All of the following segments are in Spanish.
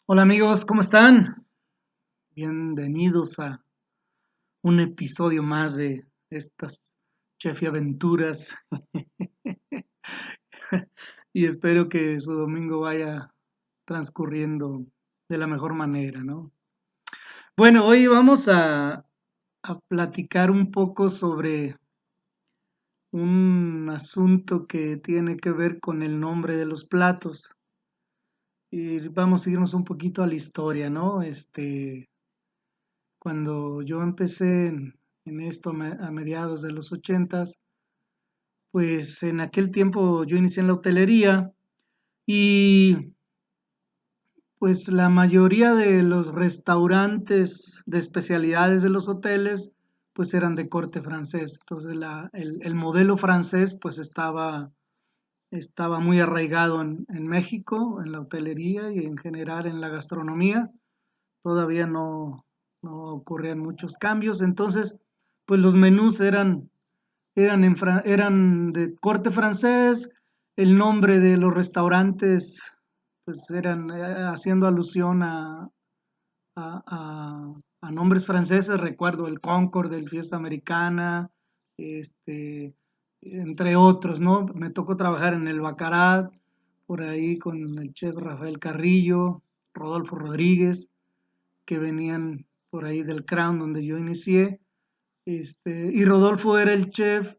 Hola amigos, ¿cómo están? Bienvenidos a un episodio más de estas Chef y Aventuras y espero que su domingo vaya transcurriendo de la mejor manera, ¿no? Bueno, hoy vamos a platicar un poco sobre un asunto que tiene que ver con el nombre de los platos y vamos a irnos un poquito a la historia, ¿no? Cuando yo empecé en esto a mediados de los ochentas, pues en aquel tiempo yo inicié en la hotelería y pues la mayoría de los restaurantes de especialidades de los hoteles pues eran de corte francés. Entonces el modelo francés pues estaba muy arraigado en México, en la hotelería y en general en la gastronomía. Todavía no ocurrían muchos cambios. Entonces, pues los menús eran de corte francés, el nombre de los restaurantes, pues eran haciendo alusión a nombres franceses. Recuerdo el Concord, el Fiesta Americana, este, entre otros, ¿no? Me tocó trabajar en el Baccarat, por ahí con el chef Rafael Carrillo, Rodolfo Rodríguez, que venían por ahí del Crown donde yo inicié. Y Rodolfo era el chef,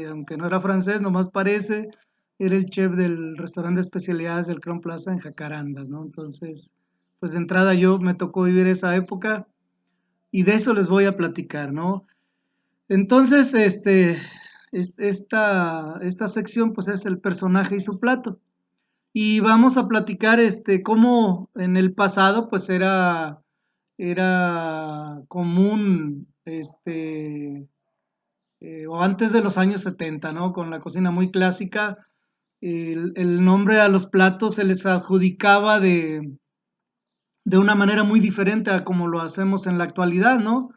aunque no era francés, nomás parece, era el chef del restaurante de especialidades del Crown Plaza en Jacarandas, ¿no? Entonces, pues de entrada yo me tocó vivir esa época y de eso les voy a platicar, ¿no? Entonces, esta sección pues es el personaje y su plato. Y vamos a platicar cómo en el pasado pues era común o antes de los años 70, ¿no? Con la cocina muy clásica, el nombre a los platos se les adjudicaba de una manera muy diferente a como lo hacemos en la actualidad, ¿no?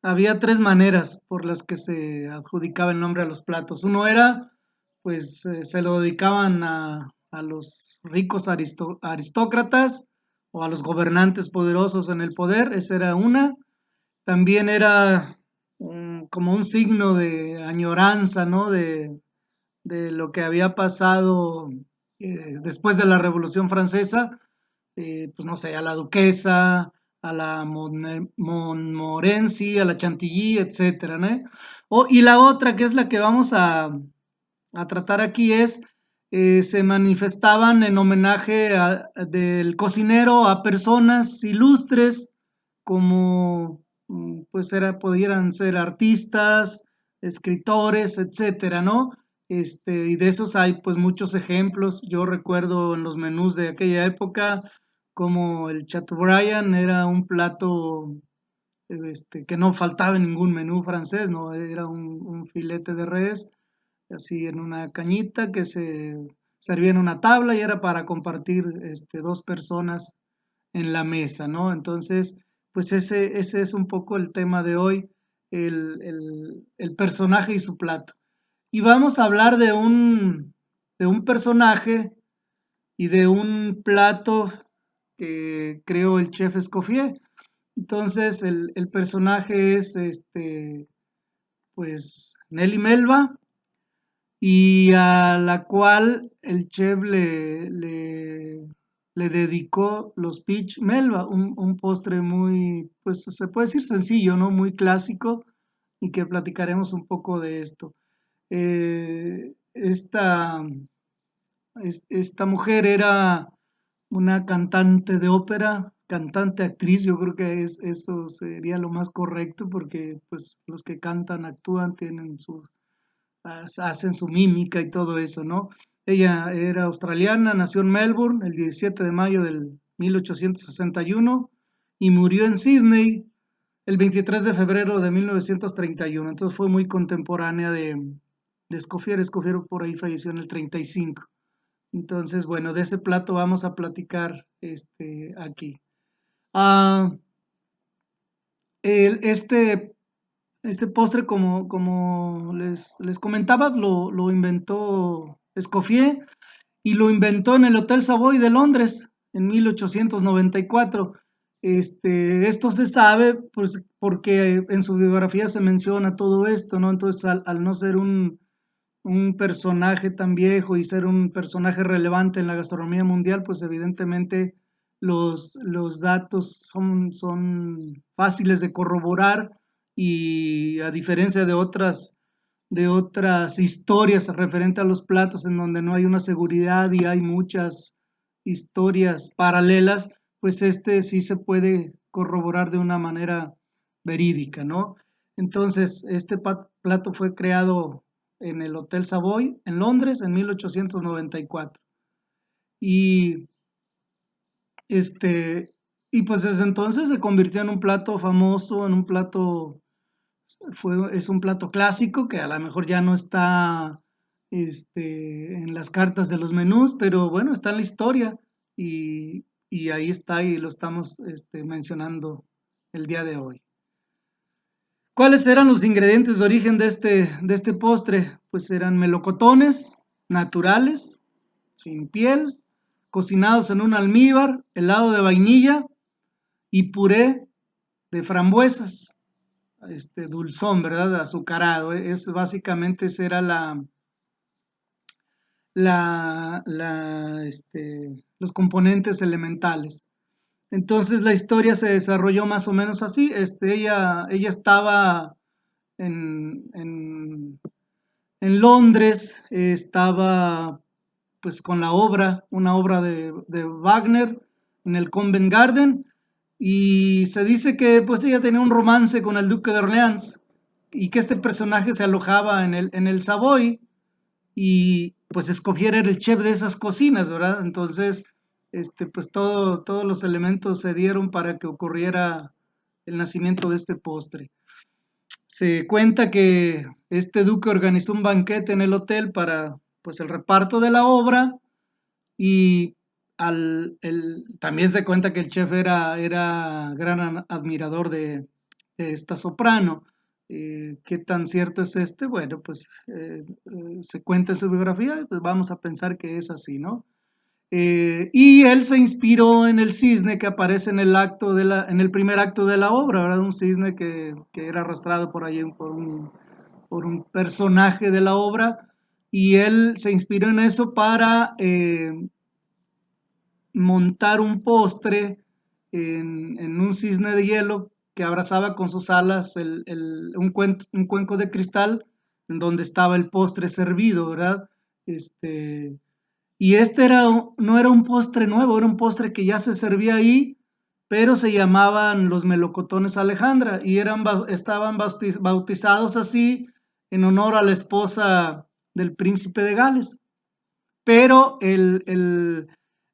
Había tres maneras por las que se adjudicaba el nombre a los platos. Uno era, pues, se lo dedicaban a los ricos aristócratas o a los gobernantes poderosos en el poder, esa era una. También era como un signo de añoranza, ¿no? De lo que había pasado después de la Revolución Francesa, pues no sé, a la duquesa, a la Montmorency, a la Chantilly, etcétera, ¿no? Y la otra, que es la que vamos a tratar aquí, es se manifestaban en homenaje del cocinero a personas ilustres como pues pudieran ser artistas, escritores, etcétera, ¿no? Y de esos hay pues muchos ejemplos. Yo recuerdo en los menús de aquella época como el Chateaubriand era un plato que no faltaba en ningún menú francés, ¿no? Era un filete de res, así en una cañita que se servía en una tabla y era para compartir dos personas en la mesa, ¿no? Entonces, pues ese es un poco el tema de hoy, el personaje y su plato. Y vamos a hablar de un personaje y de un plato que creó el chef Escoffier. Entonces, el personaje es pues Nelly Melba, y a la cual el chef le dedicó los Peach Melba, un postre muy, pues se puede decir sencillo, ¿no? Muy clásico, y que platicaremos un poco de esto. Esta mujer era una cantante de ópera, cantante actriz, yo creo que eso sería lo más correcto porque pues los que cantan actúan, hacen su mímica y todo eso, ¿no? Ella era australiana, nació en Melbourne el 17 de mayo del 1861 y murió en Sydney el 23 de febrero de 1931. Entonces fue muy contemporánea de Escoffier. Escoffier por ahí falleció en el 35. Entonces, bueno, de ese plato vamos a platicar aquí. Ah, el- este, este postre, como les comentaba, lo inventó Escoffier y lo inventó en el Hotel Savoy de Londres. en 1894. Esto se sabe pues, porque en su biografía se menciona todo esto, ¿no? Entonces, al no ser un personaje tan viejo y ser un personaje relevante en la gastronomía mundial, pues evidentemente los datos son fáciles de corroborar y a diferencia de otras historias referentes a los platos en donde no hay una seguridad y hay muchas historias paralelas, pues sí se puede corroborar de una manera verídica, ¿no? Entonces, este plato fue creado en el Hotel Savoy en Londres en 1894. Y este y pues desde entonces se convirtió en un plato famoso, en un plato es un plato clásico que a lo mejor ya no está en las cartas de los menús, pero bueno, está en la historia y ahí está y lo estamos mencionando el día de hoy. ¿Cuáles eran los ingredientes de origen de este postre? Pues eran melocotones naturales, sin piel, cocinados en un almíbar, helado de vainilla y puré de frambuesas, dulzón, ¿verdad? Azucarado. Es básicamente esa era los componentes elementales. Entonces la historia se desarrolló más o menos así. Ella estaba en Londres, estaba pues con la obra, una obra de Wagner en el Covent Garden y se dice que pues ella tenía un romance con el duque de Orleans y que este personaje se alojaba en el Savoy y pues escogiera el chef de esas cocinas, ¿verdad? Entonces, pues todos los elementos se dieron para que ocurriera el nacimiento de este postre. Se cuenta que este duque organizó un banquete en el hotel para pues el reparto de la obra y también se cuenta que el chef era gran admirador de esta soprano. ¿Qué tan cierto es Bueno, pues se cuenta en su biografía, pues vamos a pensar que es así, ¿no? Y él se inspiró en el cisne que aparece en en el primer acto de la obra, ¿verdad? Un cisne que era arrastrado por ahí por un personaje de la obra, y él se inspiró en eso para montar un postre en un cisne de hielo que abrazaba con sus alas un cuenco de cristal en donde estaba el postre servido, ¿verdad? Y no era un postre nuevo, era un postre que ya se servía ahí, pero se llamaban los melocotones Alejandra y estaban bautizados así en honor a la esposa del príncipe de Gales. Pero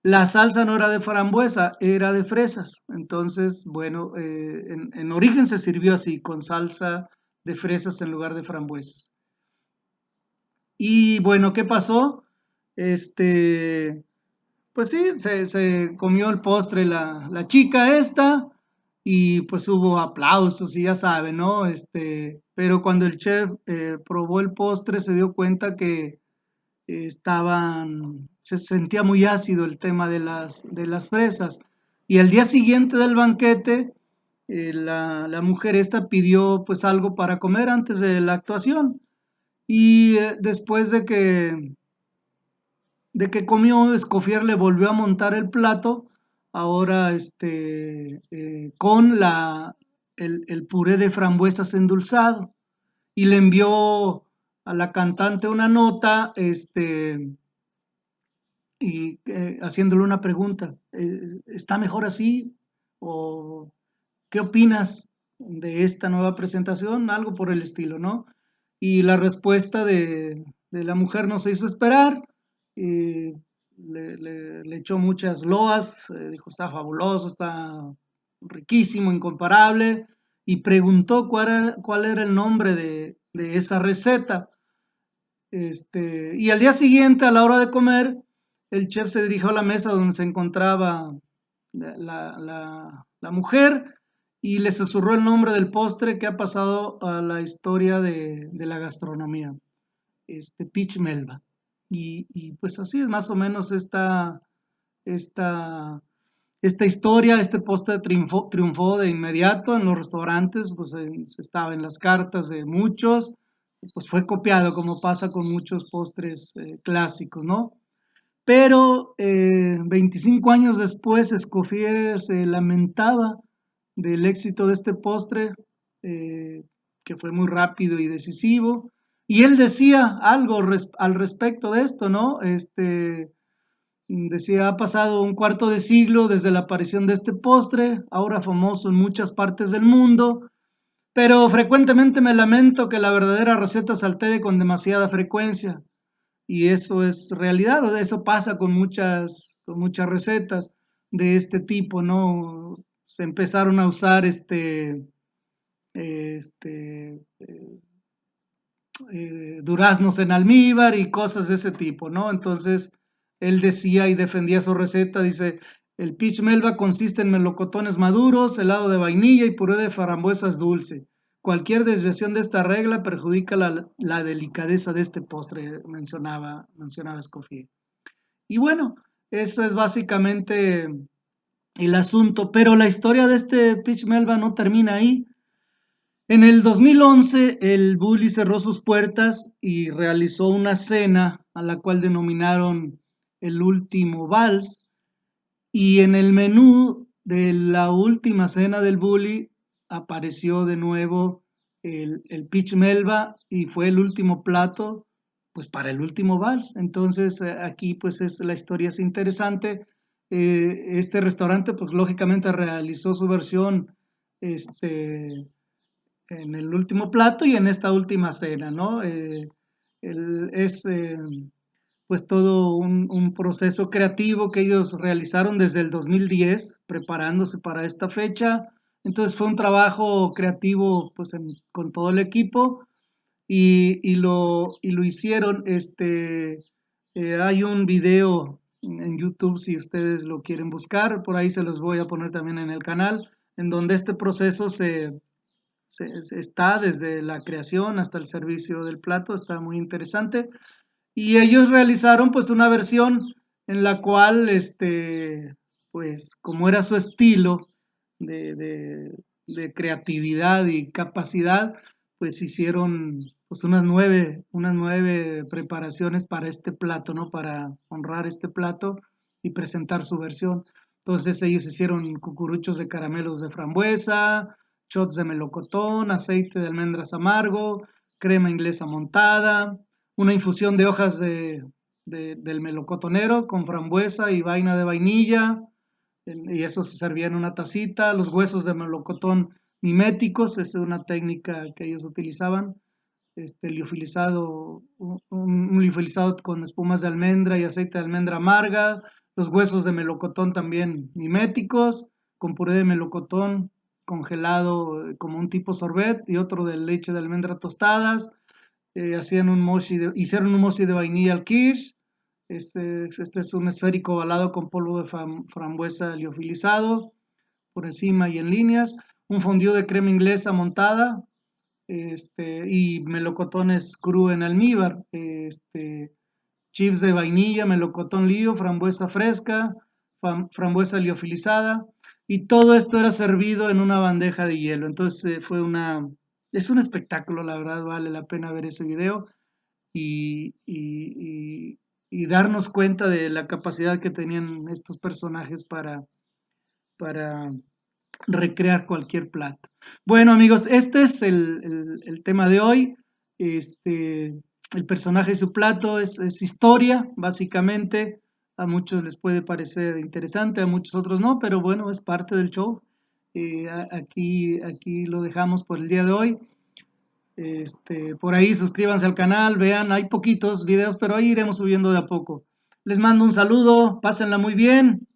la salsa no era de frambuesa, era de fresas. Entonces, bueno, en origen se sirvió así, con salsa de fresas en lugar de frambuesas. Y bueno, ¿qué pasó? Este, pues sí, se comió el postre la chica esta y pues hubo aplausos y ya saben, ¿no? Pero cuando el chef probó el postre se dio cuenta que se sentía muy ácido el tema de de las fresas. Y al día siguiente del banquete, la mujer esta pidió pues algo para comer antes de la actuación. Y después de que comió, Escoffier le volvió a montar el plato, ahora con el puré de frambuesas endulzado. Y le envió a la cantante una nota, y haciéndole una pregunta, ¿está mejor así? ¿O qué opinas de esta nueva presentación? Algo por el estilo, ¿no? Y la respuesta de la mujer no se hizo esperar, y le echó muchas loas, dijo, está fabuloso, está riquísimo, incomparable, y preguntó cuál era el nombre de esa receta. Y al día siguiente, a la hora de comer, el chef se dirigió a la mesa donde se encontraba la mujer y le susurró el nombre del postre que ha pasado a la historia de la gastronomía, Peach Melba. Y pues así es más o menos esta esta historia, este postre triunfó de inmediato en los restaurantes, pues estaba en las cartas de muchos, pues fue copiado como pasa con muchos postres clásicos, ¿no? Pero 25 años después, Escoffier se lamentaba del éxito de este postre, eh, que fue muy rápido y decisivo, y él decía algo al respecto de esto, ¿no? Decía, ha pasado un cuarto de siglo desde la aparición de este postre, ahora famoso en muchas partes del mundo, pero frecuentemente me lamento que la verdadera receta se altere con demasiada frecuencia. Y eso es realidad, eso pasa con muchas recetas de este tipo, ¿no? Se empezaron a usar este, duraznos en almíbar y cosas de ese tipo, ¿no? Entonces, él decía y defendía su receta, dice, el peach melba consiste en melocotones maduros, helado de vainilla y puré de frambuesas dulce. Cualquier desviación de esta regla perjudica la delicadeza de este postre, mencionaba Escoffier. Y bueno, eso es básicamente el asunto, pero la historia de este peach melba no termina ahí. En el 2011, el Bully cerró sus puertas y realizó una cena a la cual denominaron el último vals. Y en el menú de la última cena del Bully apareció de nuevo el Peach Melba y fue el último plato, pues para el último vals. Entonces aquí pues la historia es interesante. Este restaurante pues lógicamente realizó su versión este, en el último plato y en esta última cena, ¿no? Es pues todo un proceso creativo que ellos realizaron desde el 2010, preparándose para esta fecha. Entonces fue un trabajo creativo pues con todo el equipo y lo hicieron. Hay un video en YouTube si ustedes lo quieren buscar, por ahí se los voy a poner también en el canal, en donde este proceso está desde la creación hasta el servicio del plato, está muy interesante. Y ellos realizaron pues una versión en la cual, pues como era su estilo de creatividad y capacidad, pues hicieron pues unas nueve preparaciones para este plato, ¿no? Para honrar este plato y presentar su versión. Entonces ellos hicieron cucuruchos de caramelos de frambuesa, shots de melocotón, aceite de almendras amargo, crema inglesa montada, una infusión de hojas del melocotonero con frambuesa y vaina de vainilla, y eso se servía en una tacita, los huesos de melocotón miméticos, es una técnica que ellos utilizaban, liofilizado, un liofilizado con espumas de almendra y aceite de almendra amarga, los huesos de melocotón también miméticos, con puré de melocotón congelado como un tipo sorbet y otro de leche de almendra tostadas, hicieron un mochi de vainilla al kirsch. Este es un esférico ovalado con polvo de frambuesa liofilizado por encima y en líneas. Un fondue de crema inglesa montada, y melocotones cru en almíbar. Chips de vainilla, melocotón lío, frambuesa fresca, frambuesa liofilizada. Y todo esto era servido en una bandeja de hielo. Entonces es un espectáculo, la verdad, vale la pena ver ese video y darnos cuenta de la capacidad que tenían estos personajes para recrear cualquier plato. Bueno, amigos, este es el tema de hoy. El personaje y su plato es historia, básicamente. A muchos les puede parecer interesante, a muchos otros no, pero bueno, es parte del show. Aquí lo dejamos por el día de hoy. Por ahí suscríbanse al canal, vean, hay poquitos videos, pero ahí iremos subiendo de a poco. Les mando un saludo, pásenla muy bien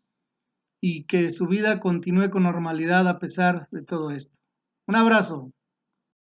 y que su vida continúe con normalidad a pesar de todo esto. Un abrazo.